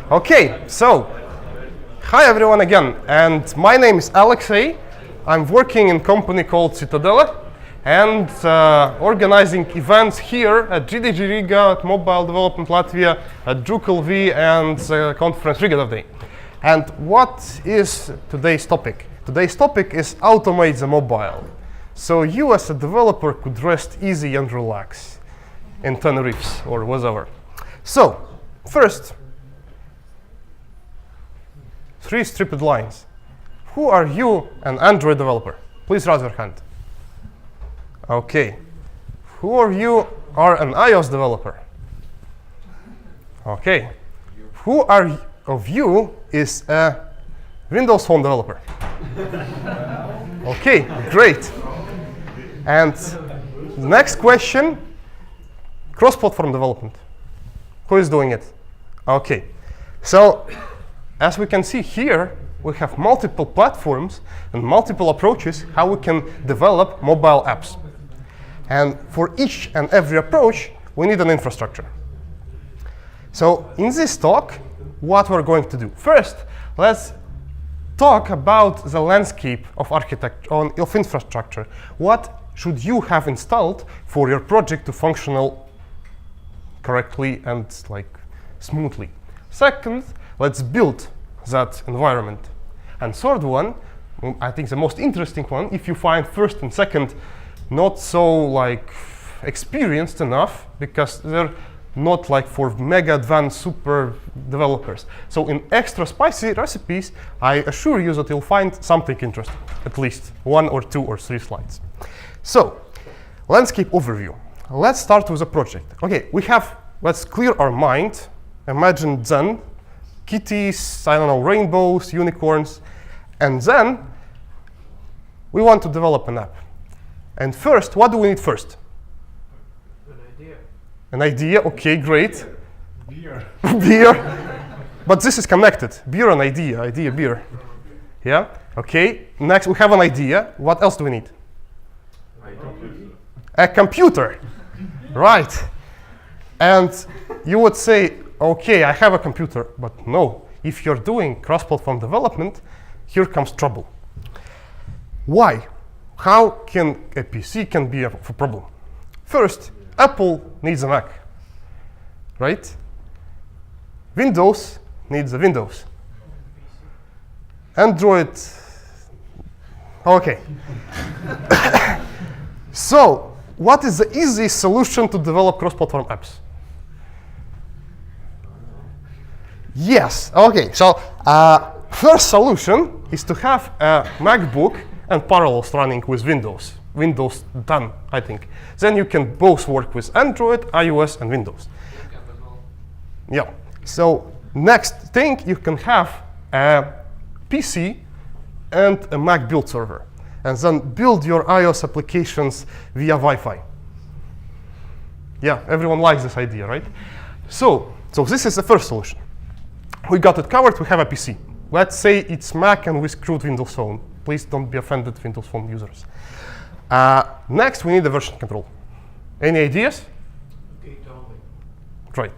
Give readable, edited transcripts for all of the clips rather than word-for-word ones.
Okay, so hi everyone again, and my name is Alexey. I'm working in a company called Citadele and organizing events here at GDG Riga, at Mobile Development Latvia, at Drupal and Conference Riga Day. And what is today's topic? Today's topic is automate the mobile. So you as a developer could rest easy and relax in Tenerife or whatever. So first, 3 stupid lines. Who are you, an Android developer? Please raise your hand. Okay. Who are you are an iOS developer? Okay. Who of you is a Windows Phone developer? Okay, great. And next question, cross-platform development. Who is doing it? Okay. So as we can see here, we have multiple platforms and multiple approaches how we can develop mobile apps. And for each and every approach, we need an infrastructure. So in this talk, what we're going to do. First, let's talk about the landscape of architecture, of infrastructure. What should you have installed for your project to function correctly and smoothly? Second, let's build that environment. And third one, I think the most interesting one, if you find first and second not so experienced enough, because they're not for mega advanced super developers. So in extra spicy recipes, I assure you that you'll find something interesting, at least 1 or 2 or 3 slides. So landscape overview. Let's start with a project. Okay, let's clear our mind. Imagine Zen, kitties, I don't know, rainbows, unicorns, and then we want to develop an app. And first, what do we need first? An idea. An idea, okay, great. Beer. Beer. But this is connected. Beer and idea, beer. Yeah, okay. Next, we have an idea. What else do we need? A computer. Right. And you would say, okay, I have a computer, but no. If you're doing cross-platform development, here comes trouble. Why? How can a PC can be a problem? First, Apple needs a Mac, right? Windows needs a Windows. Android, okay. So, what is the easiest solution to develop cross-platform apps? Yes, okay, so first solution is to have a MacBook and Parallels running with Windows. Windows 10, I think. Then you can both work with Android, iOS, and Windows. Yeah, so next thing, you can have a PC and a Mac build server. And then build your iOS applications via Wi-Fi. Yeah, everyone likes this idea, right? So this is the first solution. We got it covered, we have a PC. Let's say it's Mac and we screwed Windows Phone. Please don't be offended, Windows Phone users. Next, we need a version control. Any ideas? Great.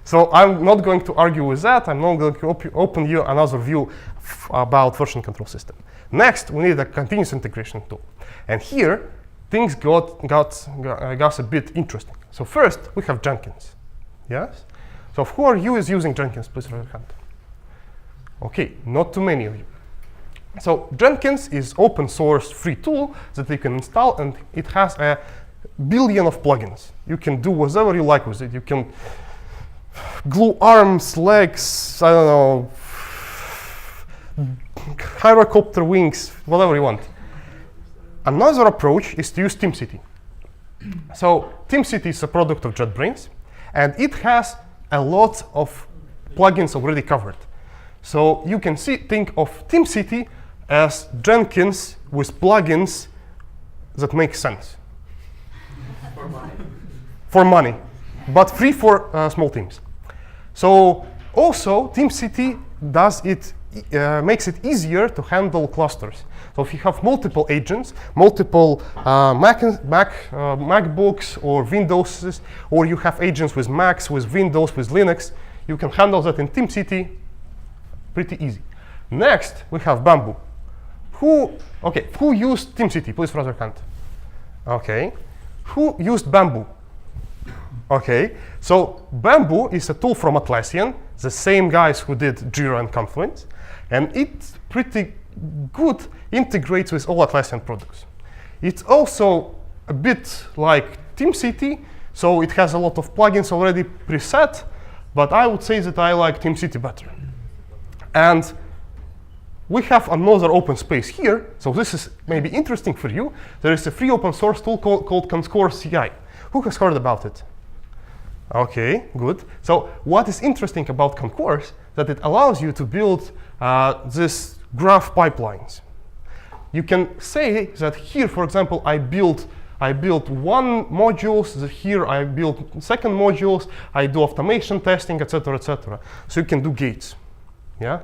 So I'm not going to argue with that. I'm not going to open you another view about version control system. Next, we need a continuous integration tool. And here, things got a bit interesting. So first, we have Jenkins. Yes? So who are you is using Jenkins? Please raise your hand. Okay, not too many of you. So Jenkins is open source free tool that you can install, and it has a billion of plugins. You can do whatever you like with it. You can glue arms, legs, I don't know, gyrocopter wings, whatever you want. Another approach is to use TeamCity. So TeamCity is a product of JetBrains, and it has a lot of plugins already covered. So you can think of TeamCity as Jenkins with plugins that make sense. For money. For money, but free for small teams. So also, TeamCity does it makes it easier to handle clusters. So if you have multiple agents, multiple MacBooks or Windowses, or you have agents with Macs, with Windows, with Linux, you can handle that in TeamCity pretty easy. Next, we have Bamboo. Who used TeamCity? Please raise your hand. Okay. Who used Bamboo? Okay. So Bamboo is a tool from Atlassian, the same guys who did Jira and Confluence, and it pretty good integrates with all Atlassian products. It's also a bit like TeamCity, so it has a lot of plugins already preset, but I would say that I like TeamCity better. And we have another open space here, so this is maybe interesting for you. There is a free open source tool called Concourse CI. Who has heard about it? Okay, good. So what is interesting about Concourse that it allows you to build this graph pipelines. You can say that here, for example, I built one modules. Here I built second modules. I do automation testing, etc., etc. So you can do gates, yeah,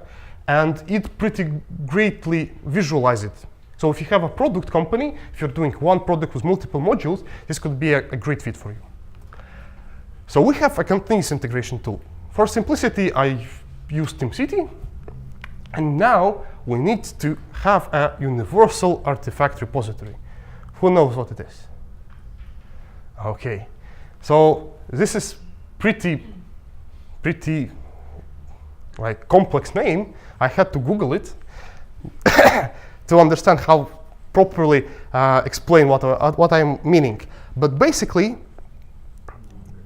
and it pretty greatly visualize it. So if you have a product company, if you're doing one product with multiple modules, this could be a great fit for you. So we have a continuous integration tool. For simplicity, I use TeamCity, and now we need to have a universal artifact repository. Who knows what it is? Okay, so this is pretty like complex name. I had to Google it to understand how properly explain what I'm meaning. But basically,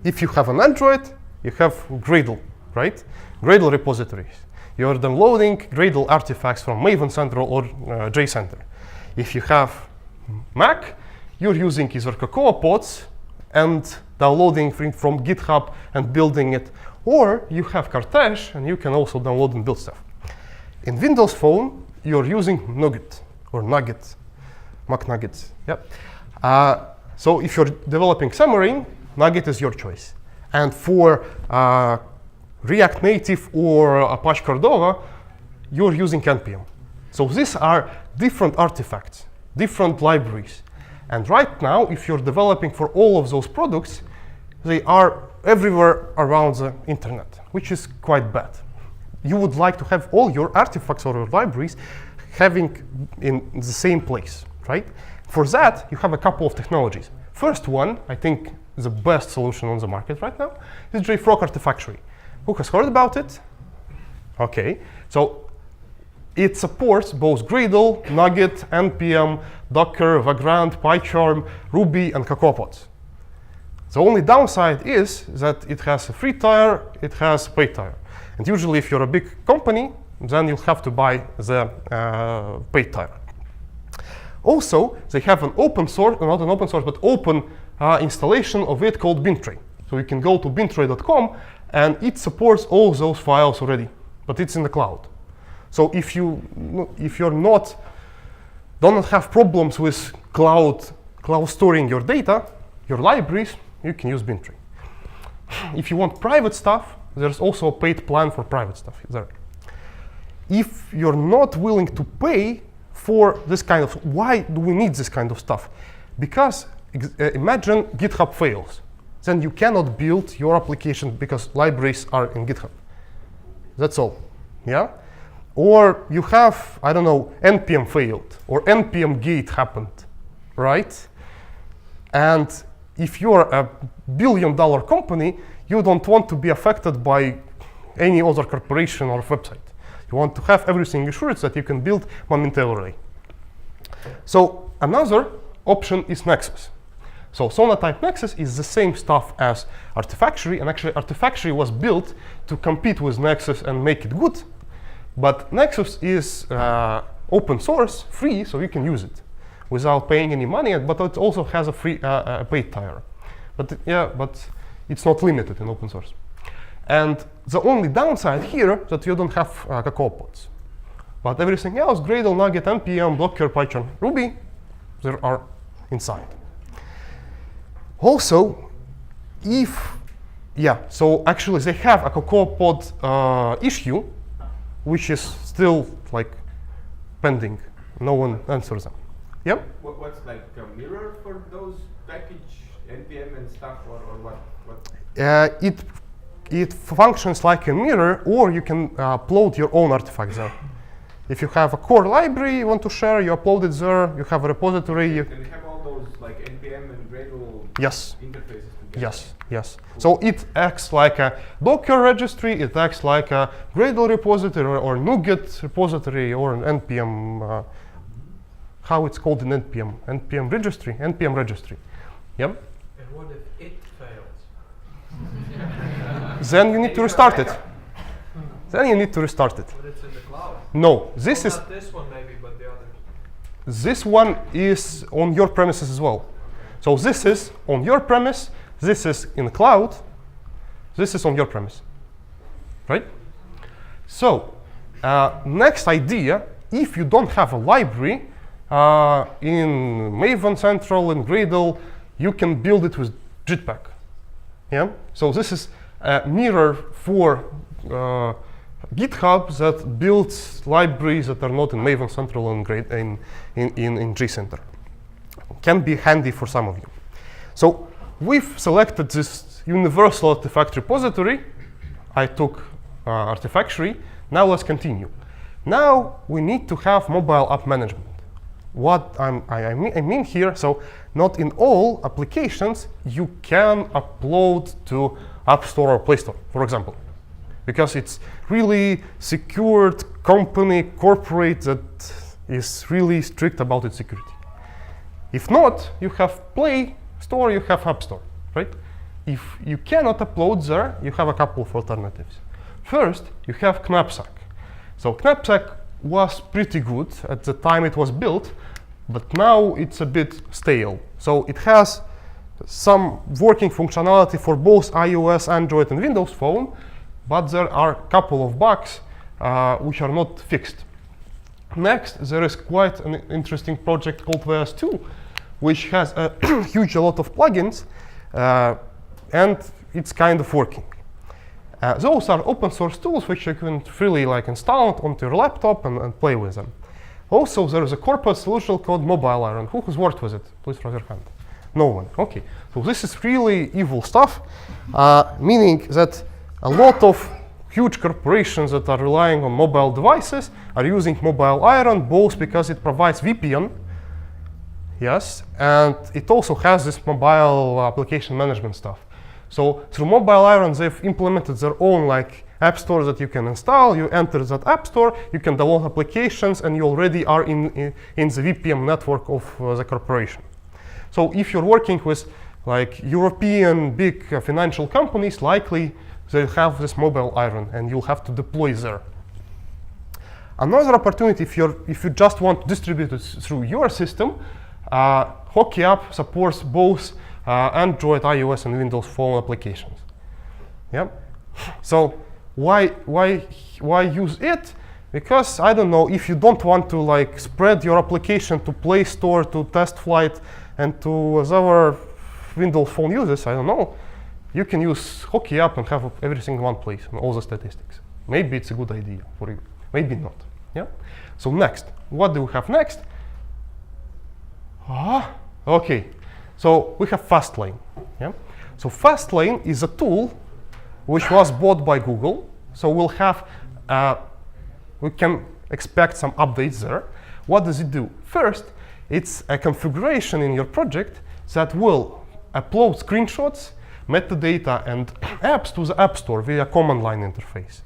if you have an Android, you have Gradle, right? Gradle repositories. You're downloading Gradle artifacts from Maven Central or JCenter. If you have Mac, you're using either Cocoa Pods and downloading from GitHub and building it, or you have Cartouche and you can also download and build stuff. In Windows Phone, you're using Nugget or Nugget, Mac Nuggets. Yep. So if you're developing Xamarin, Nugget is your choice. And for React Native or Apache Cordova, you're using NPM. So these are different artifacts, different libraries. And right now, if you're developing for all of those products, they are everywhere around the internet, which is quite bad. You would like to have all your artifacts or your libraries having in the same place, right? For that, you have a couple of technologies. First one, I think the best solution on the market right now, is JFrog Artifactory. Who has heard about it? Okay, so it supports both Gradle, Nugget, NPM, Docker, Vagrant, PyCharm, Ruby, and Cocoa Pods. The only downside is that it has a free tier, it has a paid tier. And usually if you're a big company, then you'll have to buy the paid tier. Also, they have an open source, not an open source, but open installation of it called Bintray. So you can go to bintray.com and it supports all those files already, but it's in the cloud. So if you're don't have problems with cloud storing your data, your libraries, you can use Bintray. If you want private stuff, there's also a paid plan for private stuff there. If you're not willing to pay for this kind of, why do we need this kind of stuff? Because imagine GitHub fails. Then you cannot build your application because libraries are in GitHub. That's all, yeah? Or you have, I don't know, NPM failed, or NPM gate happened, right? And if you're a billion-dollar company, you don't want to be affected by any other corporation or website. You want to have everything assured that you can build momentarily. So another option is Nexus. So Sonatype Nexus is the same stuff as Artifactory, and actually Artifactory was built to compete with Nexus and make it good. But Nexus is open source, free, so you can use it without paying any money, but it also has a free paid tier. But but it's not limited in open source. And the only downside here that you don't have Cocoa Pods. But everything else, Gradle, Nugget, NPM, Docker, PyCharm, Ruby, they are inside. Also, so actually they have a Cocoa Pod issue, which is still like pending. No one answers them. Yep. What's like a mirror for those package npm and stuff, or what? It functions like a mirror, or you can upload your own artifacts there. If you have a core library you want to share, you upload it there. You have a repository. You can have all those like npm and Gradle yes. interfaces together. Yes, yes. So it acts like a Docker registry. It acts like a Gradle repository or NuGet repository or an npm. How it's called in npm? npm registry. Npm registry. Yep. And what if it fails? Then you need to restart it. Then you need to restart it. But it's in the cloud. No, this Well, is not this one maybe, but the others. this one is on your premises as well. So this is on your premise. This is in the cloud. This is on your premise, right? So next idea: if you don't have a library in Maven Central and Gradle, you can build it with Jetpack. Yeah. So this is a mirror for GitHub that builds libraries that are not in Maven Central and in gcenter. Can be handy for some of you. So we've selected this universal artifact repository. I took Artifactory. Now let's continue. Now we need to have mobile app management. What I mean here, so not in all applications you can upload to AppStore or Play Store, for example, because it's really secured company, corporate that is really strict about its security. If not, you have Play Store, you have AppStore, right? If you cannot upload there, you have a couple of alternatives. First, you have Knapsack. So Knapsack was pretty good at the time it was built, but now it's a bit stale. So it has some working functionality for both iOS, Android, and Windows Phone, but there are a couple of bugs which are not fixed. Next, there is quite an interesting project called VS2, which has a huge lot of plugins, and it's kind of working. Those are open source tools which you can freely install onto your laptop and play with them. Also, there is a corporate solution called Mobile Iron. Who has worked with it? Please raise your hand. No one. Okay. So this is really evil stuff, meaning that a lot of huge corporations that are relying on mobile devices are using Mobile Iron, both because it provides VPN, yes, and it also has this mobile application management stuff. So through Mobile Iron, they've implemented their own app store that you can install. You enter that app store, you can download applications, and you already are in the VPN network of the corporation. So if you're working with European big financial companies, likely they have this Mobile Iron, and you'll have to deploy there. Another opportunity, if you just want to distribute it through your system, Hockey App supports both Android, iOS, and Windows Phone applications. Yeah. So why use it? Because I don't know, if you don't want to spread your application to Play Store, to TestFlight, and to other Windows Phone users, I don't know, you can use Hockey App and have everything in one place and all the statistics. Maybe it's a good idea for you, maybe not. Yeah. So next, what do we have next? Okay. So we have Fastlane. Yeah. So Fastlane is a tool which was bought by Google. So we'll have, we can expect some updates there. What does it do? First, it's a configuration in your project that will upload screenshots, metadata, and apps to the App Store via command line interface.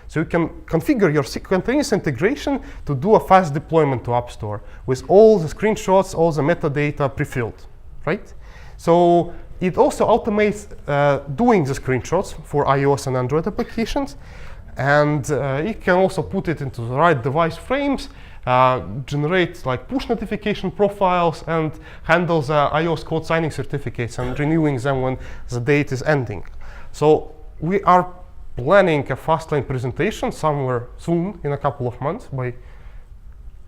So you can configure your continuous integration to do a fast deployment to App Store with all the screenshots, all the metadata pre-filled, right? So it also automates doing the screenshots for iOS and Android applications, and it can also put it into the right device frames, generate push notification profiles, and handle the iOS code signing certificates and renewing them when the date is ending. So we are planning a Fastlane presentation somewhere soon, in a couple of months, by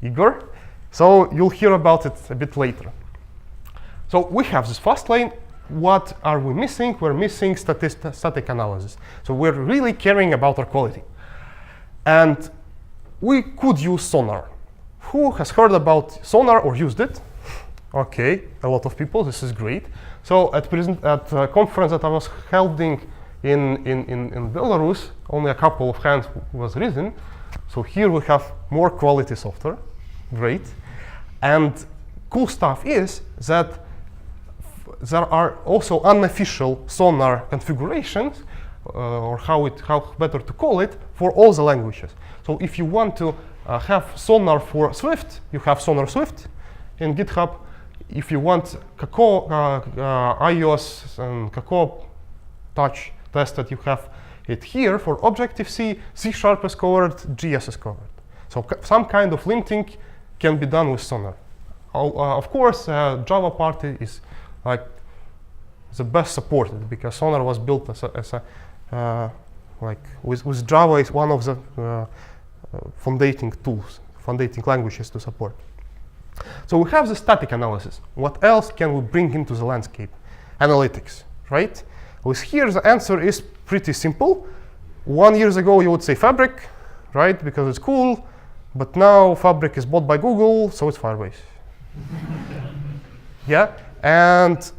Igor. So you'll hear about it a bit later. So we have this Fastlane. What are we missing? We're missing static analysis. So we're really caring about our quality. And we could use Sonar. Who has heard about Sonar or used it? Okay, a lot of people. This is great. So at a conference that I was holding in Belarus, only a couple of hands was risen. So here we have more quality software. Great. And cool stuff is that there are also unofficial Sonar configurations, or how better to call it, for all the languages. So if you want to have Sonar for Swift, you have Sonar Swift in GitHub. If you want Kakao, iOS and Kakao Touch tested, you have it here. For Objective-C, C# is covered, GS is covered. So some kind of linting can be done with Sonar. Of course, Java part is like the best supported, because Sonar was built as a like with Java is one of the foundating tools, foundating languages to support. So we have the static analysis. What else can we bring into the landscape? Analytics, right? With here, the answer is pretty simple. 1 year ago, you would say Fabric, right? Because it's cool. But now Fabric is bought by Google, so it's Firebase. Yeah, and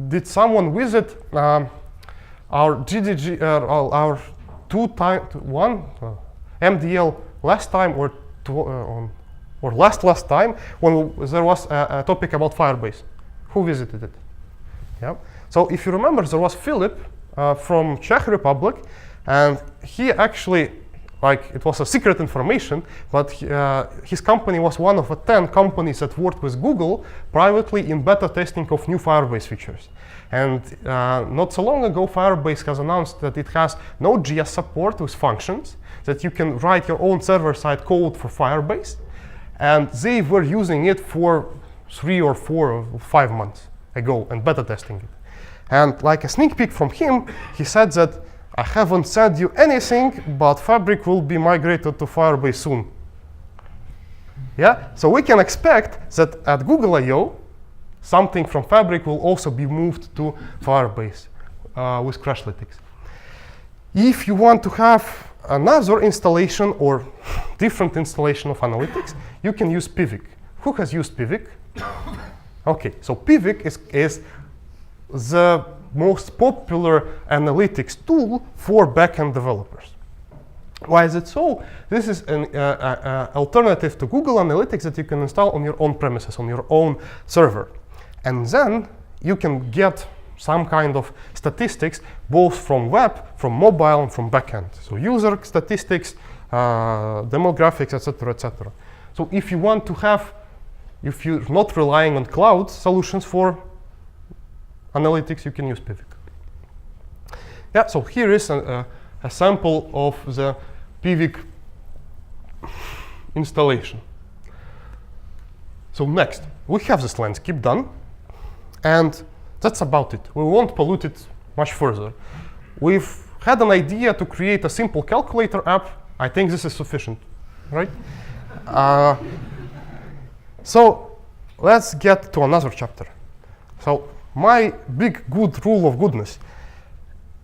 did someone visit our GDG, our MDL last time or last time when there was a topic about Firebase? Who visited it? Yeah. So if you remember, there was Philip from Czech Republic, and he actually, like, it was a secret information, but his company was one of the 10 companies that worked with Google privately in beta testing of new Firebase features. And not so long ago, Firebase has announced that it has Node.js support with functions, that you can write your own server-side code for Firebase. And they were using it for 3 or 4 or 5 months ago and beta testing it. And like a sneak peek from him, he said that I haven't said you anything, but Fabric will be migrated to Firebase soon. Yeah, so we can expect that at Google I/O, something from Fabric will also be moved to Firebase with Crashlytics. If you want to have another installation or different installation of analytics, you can use Pivik. Who has used Pivik? Okay, so Pivik is the most popular analytics tool for backend developers. Why is it so? This is an alternative to Google Analytics that you can install on your own premises, on your own server. And then you can get some kind of statistics, both from web, from mobile, and from backend. So user statistics, demographics, etc., etc. So if you want to have, if you're not relying on cloud solutions for analytics, you can use Pivik. Yeah, so here is a sample of the Pivik installation. So next, we have this landscape done, and that's about it. We won't pollute it much further. We've had an idea to create a simple calculator app. I think this is sufficient, right? So let's get to another chapter. So my big good rule of goodness: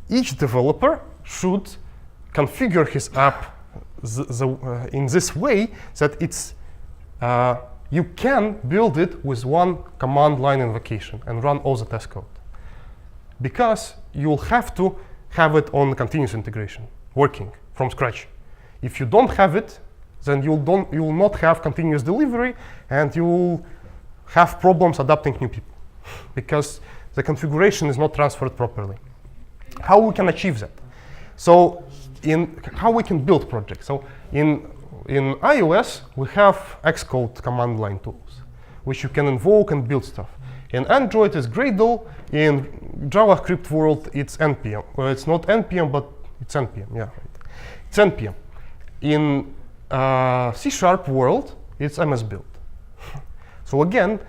each developer should configure his app in this way that it's you can build it with one command line invocation and run all the test code. Because you'll have to have it on continuous integration, working from scratch. If you don't have it, then you will not have continuous delivery, and you will have problems adapting new people, because the configuration is not transferred properly. How we can achieve that? So how we can build projects. So in iOS, we have Xcode command line tools, which you can invoke and build stuff. In Android, it's Gradle. In JavaScript world, it's NPM. Well, it's not NPM, but it's NPM. Yeah, right. It's NPM. In C# world, it's MS Build. So again,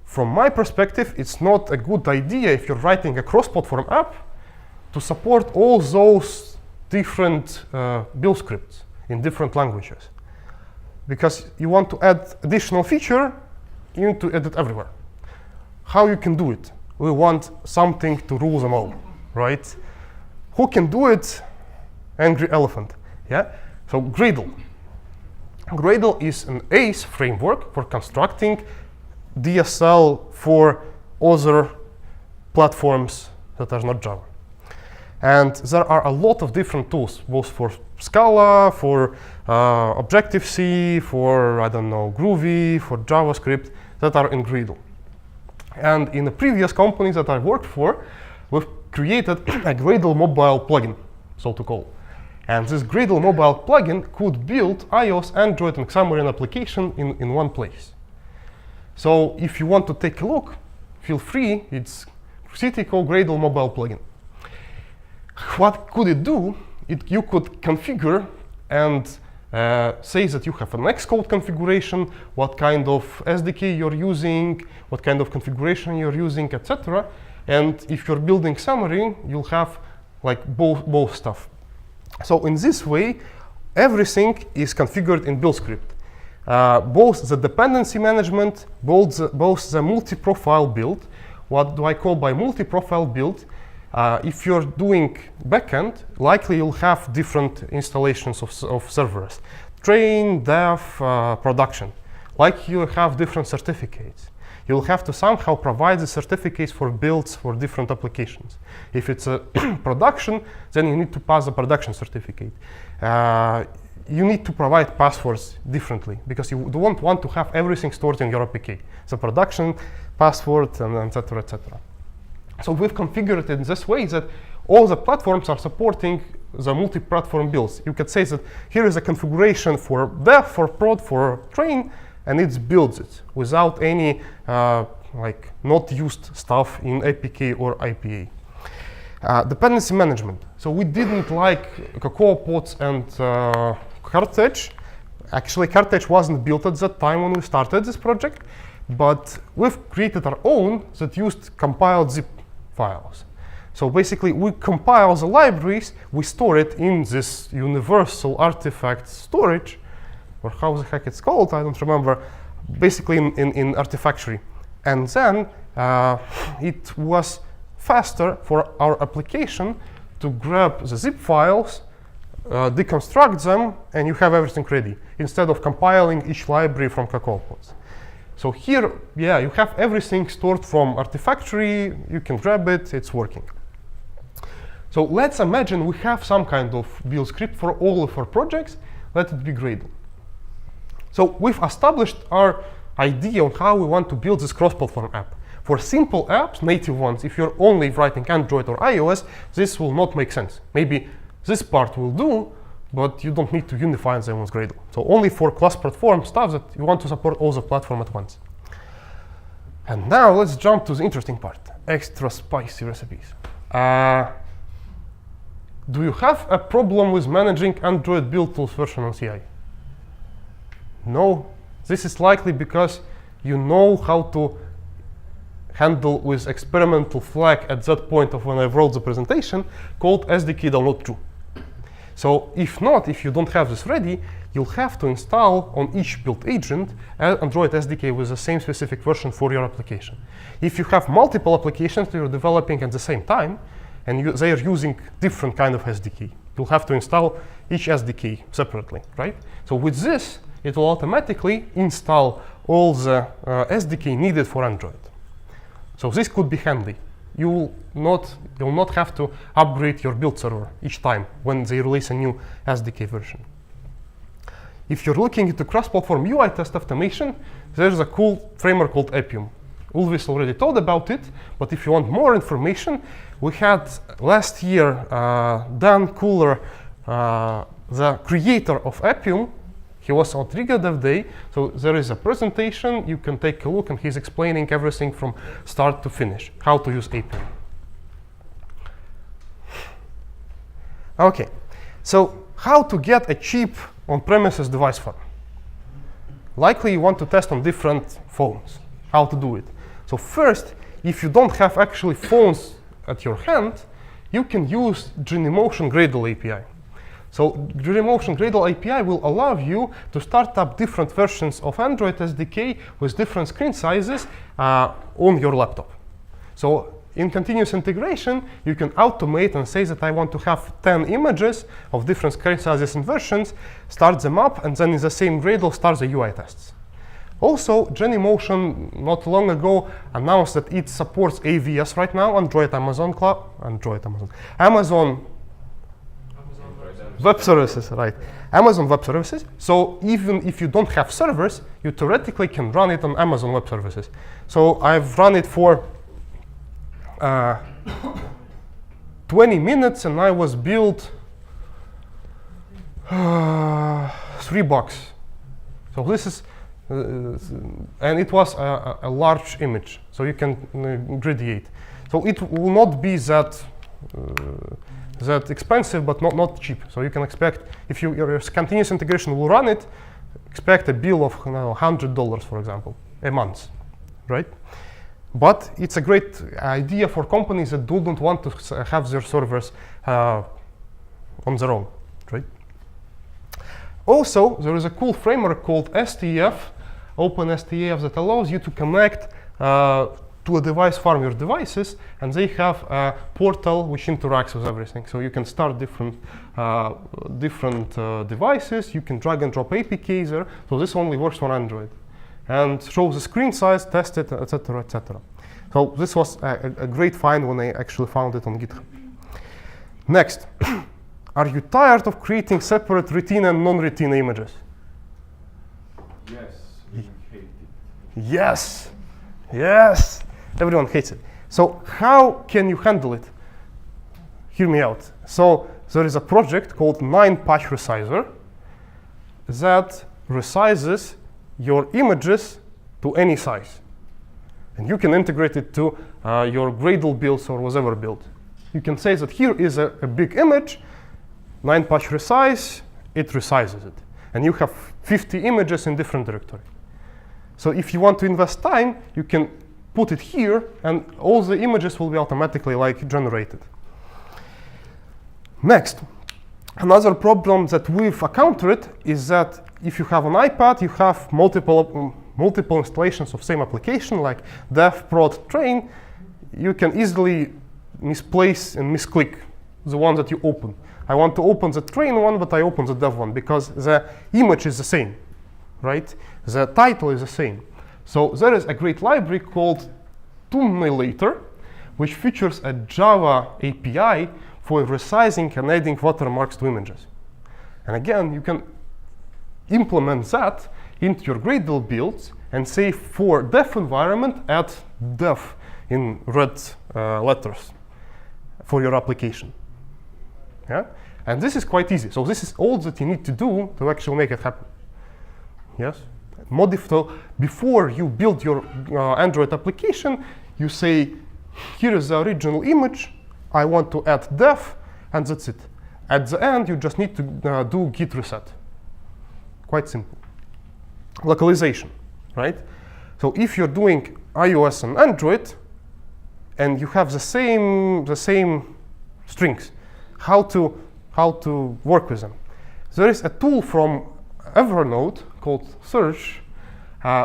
from my perspective, it's not a good idea if you're writing a cross-platform app to support all those different build scripts in different languages. Because you want to add additional feature, you need to add it everywhere. How you can do it? We want something to rule them all, right? Who can do it? Angry elephant, yeah? So Gradle. Gradle is an ACE framework for constructing DSL for other platforms that are not Java. And there are a lot of different tools, both for Scala, for Objective-C, for, I don't know, Groovy, for JavaScript, that are in Gradle. And in the previous companies that I worked for, we've created a Gradle mobile plugin, so to call. And this Gradle mobile plugin could build iOS, Android, and Xamarin application in one place. So if you want to take a look, feel free. It's CTCO Gradle mobile plugin. What could it do? You could configure and say that you have an Xcode configuration, what kind of SDK you're using, what kind of configuration you're using, etc. And if you're building Xamarin, you'll have like both stuff. So in this way, everything is configured in build script. Both the dependency management, both the multi-profile build. What do I call by multi-profile build? If you're doing backend, likely you'll have different installations of servers. Train, dev, production. Like you have different certificates. You'll have to somehow provide the certificates for builds for different applications. If it's a production, then you need to pass the production certificate. You need to provide passwords differently because you don't want to have everything stored in your APK. The production password and etc. etc. So we've configured it in this way that all the platforms are supporting the multi-platform builds. You could say that here is a configuration for dev, for prod, for train, and it builds it without any like not used stuff in APK or IPA. Dependency management. So we didn't like Cocoa Pods and Carthage. Actually, Carthage wasn't built at that time when we started this project, but we've created our own that used compiled zip files. So basically, we compile the libraries, we store it in this universal artifact storage, or how the heck it's called, I don't remember, basically in Artifactory. And then it was faster for our application to grab the zip files, deconstruct them, and you have everything ready, instead of compiling each library from Cocoa Pods. So here, yeah, you have everything stored from Artifactory, you can grab it, it's working. So let's imagine we have some kind of build script for all of our projects, let it be Gradle. So we've established our idea on how we want to build this cross-platform app. For simple apps, native ones, if you're only writing Android or iOS, this will not make sense. Maybe this part will do, but you don't need to unify them with Gradle. So only for cross-platform stuff that you want to support all the platform at once. And now let's jump to the interesting part, extra spicy recipes. Do you have a problem with managing Android build tools version on CI? No, this is likely because you know how to handle with experimental flag at that point of when I wrote the presentation called SDK download true. So if not, if you don't have this ready, you'll have to install on each build agent an Android SDK with the same specific version for your application. If you have multiple applications that you're developing at the same time, and they are using different kind of SDK, you'll have to install each SDK separately, right? So with this, it will automatically install all the SDK needed for Android. So this could be handy. You'll not have to upgrade your build server each time when they release a new SDK version. If you're looking into cross-platform UI test automation, there's a cool framework called Appium. Ulvis already told about it, but if you want more information, we had last year Dan Kuller, the creator of Appium. He was on Riga Dev Day, so there is a presentation, you can take a look, and he's explaining everything from start to finish, how to use Appium. Okay, so how to get a cheap on-premises device farm? Likely you want to test on different phones, how to do it. So first, if you don't have actually phones at your hand, you can use Genymotion Gradle API. So Genymotion Gradle API will allow you to start up different versions of Android SDK with different screen sizes on your laptop. So in continuous integration, you can automate and say that I want to have 10 images of different screen sizes and versions, start them up, and then in the same Gradle start the UI tests. Also, Genymotion not long ago announced that it supports AVS right now, Amazon Web Services, right? Amazon Web Services. So even if you don't have servers, you theoretically can run it on Amazon Web Services. So I've run it for 20 minutes, and I was billed $3. So this is, and it was a large image, so you can gradiate. So it will not be that expensive, but not cheap. So you can expect, if your continuous integration will run it, expect a bill of $100, for example, a month, right? But it's a great idea for companies that don't want to have their servers on their own, right? Also, there is a cool framework called STF, OpenSTF, that allows you to connect to a device farm your devices, and they have a portal which interacts with everything. So you can start different devices. You can drag and drop APKs there. So this only works on Android, and shows the screen size, test it, etc., etc. So this was a great find when I actually found it on GitHub. Next, are you tired of creating separate routine and non-routine images? Yes, we hate it. Yes, yes. Everyone hates it. So how can you handle it? Hear me out. So there is a project called 9-patch resizer that resizes your images to any size. And you can integrate it to your Gradle builds or whatever build. You can say that here is a big image, 9-patch resize, it resizes it. And you have 50 images in different directory. So if you want to invest time, you can put it here, and all the images will be automatically generated. Next, another problem that we've encountered is that if you have an iPad, you have multiple installations of same application, like dev, prod, train. You can easily misplace and misclick the one that you open. I want to open the train one, but I open the dev one because the image is the same, right? The title is the same. So there is a great library called Tunnelator, which features a Java API for resizing and adding watermarks to images. And again, you can implement that into your Gradle builds and say for dev environment, add dev in red letters for your application. Yeah? And this is quite easy. So this is all that you need to do to actually make it happen. Yes? So before you build your Android application, you say, here is the original image, I want to add dev, and that's it. At the end, you just need to do git reset. Quite simple. Localization, right? So if you're doing iOS and Android, and you have the same strings, how to work with them. There is a tool from Evernote called Search,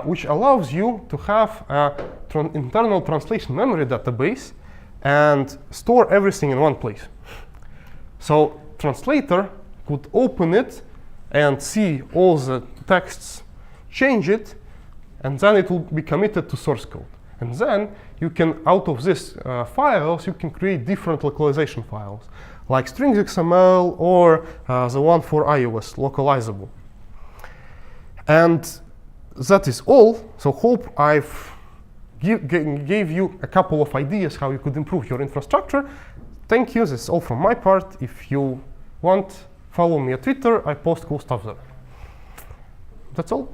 which allows you to have an internal translation memory database and store everything in one place. So translator could open it and see all the texts, change it, and then it will be committed to source code. And then you can, out of this files, you can create different localization files, like strings XML or the one for iOS, localizable. And that is all. So hope I've gave you a couple of ideas how you could improve your infrastructure. Thank you. This is all from my part. If you want, follow me on Twitter. I post cool stuff there. That's all.